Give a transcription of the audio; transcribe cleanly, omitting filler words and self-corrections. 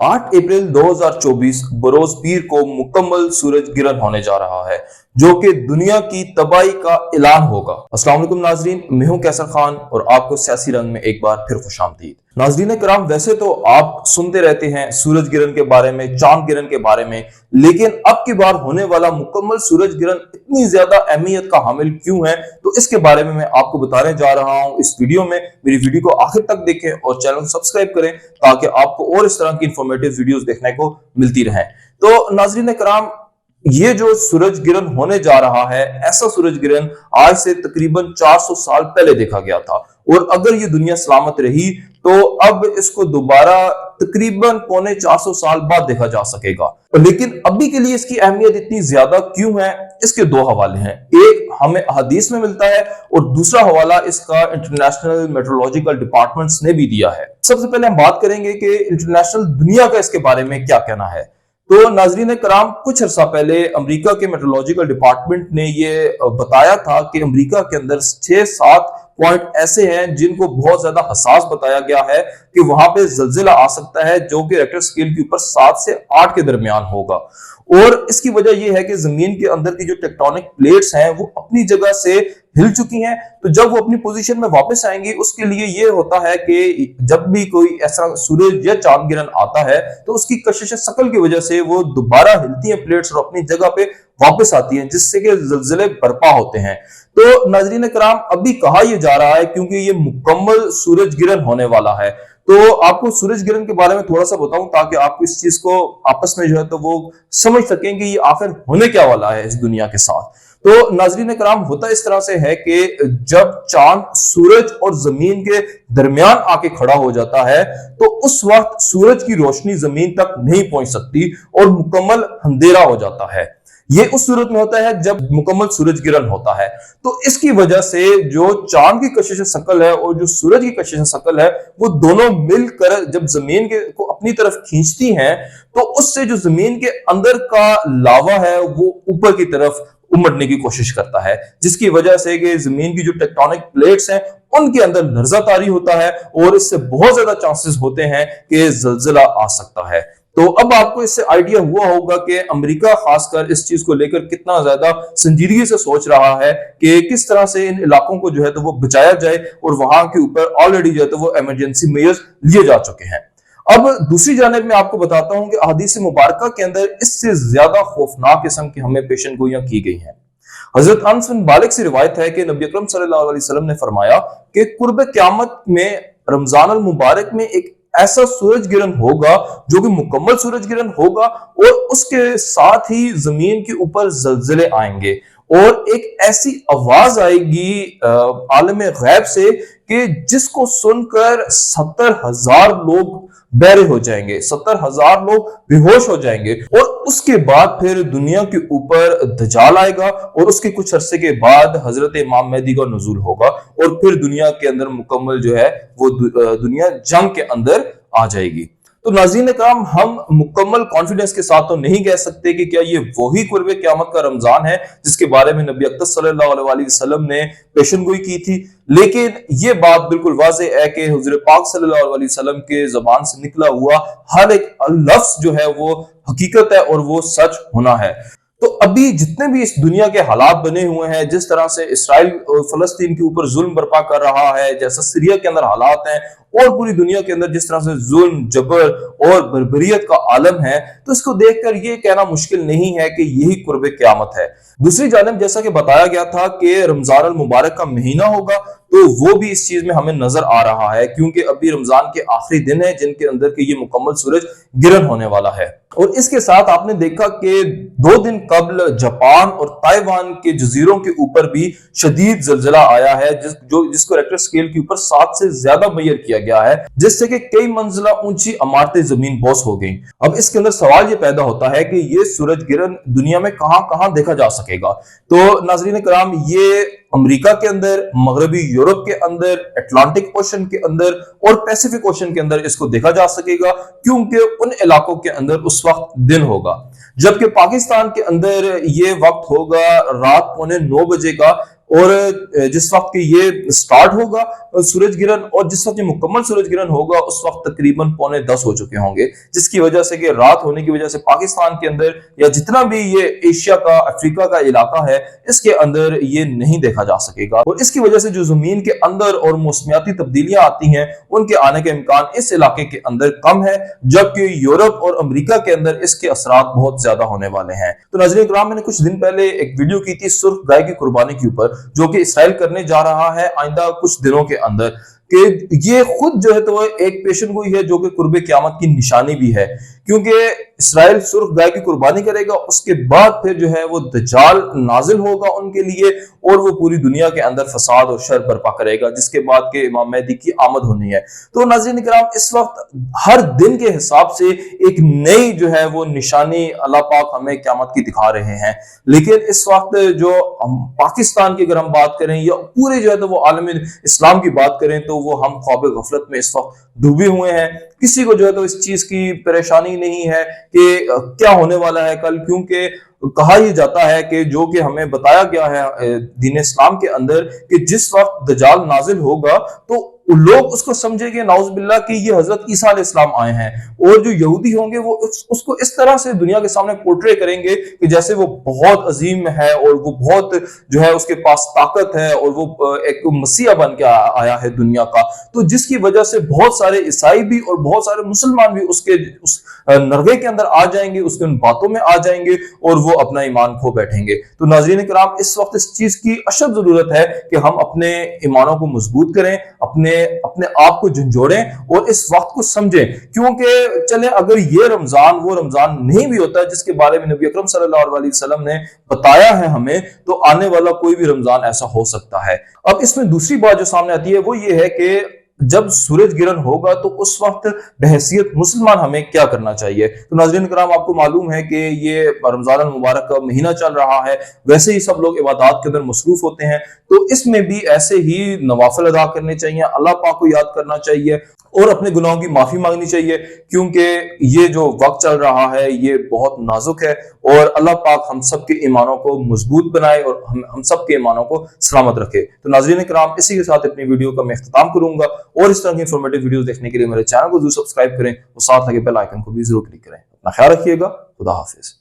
8 अप्रैल 2024 बरोज पीर को मुकम्मल सूरज गिरहण होने जा रहा है, जो कि दुनिया की तबाही का ऐलान होगा। अस्सलाम वालेकुम नाजरीन, मैं हूं कैसर खान और आपको सियासी रंग में एक बार फिर खुशामदीद। नाजरीन कराम, वैसे तो आप सुनते रहते हैं सूरज गिरहण के बारे में, चांद गिरहण के बारे में, लेकिन अब की बार होने वाला मुकम्मल सूरज गिरहण इतनी ज्यादा अहमियत का हामिल क्यों है, तो इसके बारे में मैं आपको बताने जा रहा हूं इस वीडियो में। मेरी वीडियो को आखिर तक देखें और चैनल को सब्सक्राइब करें ताकि आपको और इस तरह की इंफॉर्मेटिव वीडियोस देखने को मिलती रहें। तो नाजरीन कराम, ये जो सूरज गिरहण होने जा रहा है, ऐसा सूरज गिरहण आज से तकरीबन 400 साल पहले देखा गया था, और अगर ये दुनिया सलामत रही तो अब इसको दोबारा तकरीबन 450 साल बाद देखा जा सकेगा। लेकिन अभी के लिए इसकी अहमियत इतनी ज्यादा क्यों है, इसके दो हवाले हैं। एक हमें हदीस में मिलता है और दूसरा हवाला इसका इंटरनेशनल मेट्रोलॉजिकल डिपार्टमेंट्स ने भी दिया है। सबसे पहले हम बात करेंगे कि इंटरनेशनल दुनिया का इसके बारे में क्या कहना है। तो नाजरीन कराम, कुछ अर्सा पहले अमेरिका के मेट्रोलॉजिकल डिपार्टमेंट ने ये बताया था कि अमेरिका के अंदर 6-7 पॉइंट ऐसे हैं जिनको बहुत ज्यादा हसास बताया गया है कि वहां पे जलजिला आ सकता है, जो कि रेक्टर स्केल के ऊपर 7 से 8 के दरमियान होगा। और इसकी वजह यह है कि जमीन के अंदर की जो टेक्टोनिक प्लेट्स हैं वो अपनी जगह से हिल चुकी हैं, तो जब वो अपनी पोजीशन में वापस आएंगी उसके लिए ये होता है कि जब भी कोई ऐसा सूरज या चांद गिरहण आता है तो उसकी कशिश शकल की वजह से वो दोबारा हिलती हैं प्लेट्स और अपनी जगह पे वापस आती हैं, जिससे कि जलजिले बर्पा होते हैं। तो नाजरीन कराम, अभी कहा यह जा रहा है क्योंकि ये मुकम्मल सूरज गिरहण होने वाला है, तो आपको सूरज गिरहण के बारे में थोड़ा सा बताऊं ताकि आपको इस चीज को आपस में जो है तो वो समझ सकें कि ये आखिर होने क्या वाला है इस दुनिया के साथ। तो नाजरीन कराम, होता इस तरह से है कि जब चांद सूरज और जमीन के दरमियान आके खड़ा हो जाता है तो उस वक्त सूरज की रोशनी जमीन तक नहीं पहुंच सकती और मुकम्मल अंधेरा हो जाता है। ये उस सूरत में होता है जब मुकम्मल सूरज गिरहण होता है। तो इसकी वजह से जो चांद की कशिश शकल है और जो सूरज की कशिश शकल है वो दोनों मिलकर जब जमीन को अपनी तरफ खींचती हैं तो उससे जो जमीन के अंदर का लावा है वो ऊपर की तरफ उमड़ने की कोशिश करता है, जिसकी वजह से कि जमीन की जो टेक्टोनिक प्लेट्स हैं उनके अंदर लर्जा तारी होता है और इससे बहुत ज्यादा चांसेस होते हैं कि जलजिला आ सकता है। तो अब आपको इससे आइडिया हुआ होगा कि अमेरिका खासकर इस चीज को लेकर कितना ज्यादा संजीदगी से सोच रहा है कि किस तरह से इन इलाकों को जो है तो वो बचाया जाए, और वहां के ऊपर ऑलरेडी जो है तो वो इमरजेंसी मेजर्स लिए जा चुके हैं। अब दूसरी जानिब में आपको बताता हूं कि हदीस मुबारका के अंदर इससे ज्यादा खौफनाक किस्म की हमें पेशन गोइयां की गई हैं। हजरत अनस बिन मालिक से रिवायत है कि नबी अकरम सल्लल्लाहु अलैहि वसल्लम ने फरमाया कि कुर्ब क़यामत में रमजान अल मुबारक में एक ऐसा सूरज गिरहण होगा जो कि मुकम्मल सूरज गिरहण होगा, और उसके साथ ही जमीन के ऊपर जलजिले आएंगे और एक ऐसी आवाज आएगी आलम गैब से कि जिसको सुनकर 70,000 लोग बहरे हो जाएंगे, 70,000 लोग बेहोश हो जाएंगे, और उसके बाद फिर दुनिया के ऊपर दज्जाल आएगा और उसके कुछ अरसे के बाद हजरत इमाम मेहदी का नुज़ूल होगा और फिर दुनिया के अंदर मुकम्मल जो है वो दुनिया जंग के अंदर आ जाएगी। तो नाज़रीन कराम, हम मुकम्मल कॉन्फिडेंस के साथ तो नहीं कह सकते कि क्या ये वही कुर्बे क़यामत का रमजान है जिसके बारे में नबी अकरम सल्लल्लाहु अलैहि वसल्लम ने पेशनगोई की थी, लेकिन ये बात बिल्कुल वाज़ेह है कि हुज़ूर पाक सल्लल्लाहु अलैहि वसल्लम के ज़बान से निकला हुआ हर एक लफ्ज़ जो है वो हकीकत है और वो सच होना है। तो अभी जितने भी इस दुनिया के हालात बने हुए हैं, जिस तरह से इसराइल और फलस्तीन के ऊपर जुल्म बर्पा कर रहा है, जैसा सीरिया के अंदर हालात हैं, और पूरी दुनिया के अंदर जिस तरह से जुल्म, जबर और बर्बरियत का आलम है, तो इसको देखकर ये कहना मुश्किल नहीं है कि यही कुर्बे क़यामत है। दूसरी जानिब जैसा कि बताया गया था कि रमजान अल मुबारक का महीना होगा, तो वो भी इस चीज में हमें नजर आ रहा है क्योंकि अभी रमजान के आखिरी दिन है जिनके अंदर के ये मुकम्मल सूरज गिरहण होने वाला है। और इसके साथ आपने देखा कि 2 दिन कबल जापान और ताइवान के जजीरों के ऊपर भी शदीद जलजिला आया है, जिसको रेक्टर स्केल के ऊपर 7 से ज्यादा मेजर किया गया है, जिससे कि कई मंजिला ऊंची इमारतें जमीन बोस हो गई। अब इसके अंदर सवाल ये पैदा होता है कि ये सूरज गिरहण दुनिया में कहां कहां देखा जा सकेगा। तो नाज़रीन कराम, ये अमेरिका के अंदर, मगरबी यूरोप के अंदर, अटलांटिक ओशन के अंदर और पैसिफिक ओशन के अंदर इसको देखा जा सकेगा, क्योंकि उन इलाकों के अंदर उस वक्त दिन होगा, जबकि पाकिस्तान के अंदर ये वक्त होगा रात 9:15 बजे का। اور जिस वक्त कि ये स्टार्ट होगा सूरज ग्रहण और जिस वक्त ये मुकम्मल सूरज ग्रहण होगा उस वक्त तकरीबन 9:45 हो चुके होंगे, जिसकी वजह से कि रात होने की वजह से पाकिस्तान के अंदर या जितना भी ये एशिया का अफ्रीका का इलाका है इसके अंदर ये नहीं देखा जा सकेगा। और इसकी वजह से जो जमीन के अंदर और मौसमियाती तब्दीलियां आती हैं उनके आने के इम्कान इस इलाके के अंदर कम है, जबकि यूरोप और अमेरिका के अंदर इसके असरात बहुत ज्यादा होने वाले हैं। तो नाज़रीन इकराम, मैंने कुछ दिन पहले एक वीडियो की थी सुर्ख गाय की कुर्बानी के ऊपर, जो कि इसराइल करने जा रहा है आइंदा कुछ दिनों के अंदर, कि ये खुद जो है तो एक पेशन गोई है जो कि कुर्बे क़यामत की निशानी भी है, क्योंकि इसराइल सुर्ख गाय की कुर्बानी करेगा, उसके बाद फिर जो है वो दज्जाल नाजिल होगा उनके लिए और वो पूरी दुनिया के अंदर फसाद और शर बर्पा करेगा, जिसके बाद के इमाम मेहदी की आमद होनी है। तो नाज़रीन इकराम, इस वक्त हर दिन के हिसाब से एक नई जो है वो निशानी अल्लाह पाक हमें क़यामत की दिखा रहे हैं। लेकिन इस वक्त जो पाकिस्तान की अगर हम बात करें या पूरे जो है तो वो आलम इस्लाम की बात करें तो वो हम ख्वाब गफलत में इस वक्त डूबे हुए हैं। किसी को जो है तो इस चीज की परेशानी नहीं है कि क्या होने वाला है कल, क्योंकि कहा यह जाता है कि जो कि हमें बताया गया है दीन इस्लाम के अंदर कि जिस वक्त दज्जाल नाजिल होगा तो लोग उसको समझेंगे नाउज़ बिल्लाह कि ये हजरत ईसा अलैहिस्सलाम आए हैं, और जो यहूदी होंगे वो उसको इस तरह से दुनिया के सामने पोर्ट्रे करेंगे कि जैसे वो बहुत अजीम है और वो बहुत जो है उसके पास ताकत है और वो एक मसीहा बन के आया है दुनिया का। तो जिसकी वजह से बहुत सारे ईसाई भी और बहुत सारे मुसलमान भी उसके उस नरवे के अंदर आ जाएंगे, उसके उन बातों में आ जाएंगे और वो अपना ईमान खो बैठेंगे। तो नाज़रीन इकराम, इस वक्त इस चीज की अशद जरूरत है कि हम अपने ईमानों को मजबूत करें, अपने आप को झंझोड़ें और इस वक्त को समझें, क्योंकि चले अगर ये रमजान वो रमजान नहीं भी होता है जिसके बारे में नबी अकरम सल्लल्लाहु अलैहि वसल्लम ने बताया है हमें, तो आने वाला कोई भी रमजान ऐसा हो सकता है। अब इसमें दूसरी बात जो सामने आती है वो ये है कि जब सूरज ग्रहण होगा तो उस वक्त बहैसियत मुसलमान हमें क्या करना चाहिए। तो नाज़रीन करम, आपको मालूम है कि ये रमजान मुबारक का महीना चल रहा है, वैसे ही सब लोग इबादत के अंदर मसरूफ होते हैं, तो इसमें भी ऐसे ही नवाफिल अदा करने चाहिए, अल्लाह पाक को याद करना चाहिए और अपने गुनाहों की माफी मांगनी चाहिए, क्योंकि ये जो वक्त चल रहा है ये बहुत नाजुक है और अल्लाह पाक हम सब के ईमानों को मजबूत बनाए और हम सब के ईमानों को सलामत रखे। तो नाज़रीन किराम, इसी के साथ अपनी वीडियो का मैं इख्तिताम करूंगा और इस तरह की इंफॉर्मेटिव वीडियोस देखने के लिए मेरे चैनल को जरूर सब्सक्राइब करें और साथ लगे बेल आइकन को भी जरूर क्लिक करें। अपना ख्याल रखिएगा। खुदा हाफिज।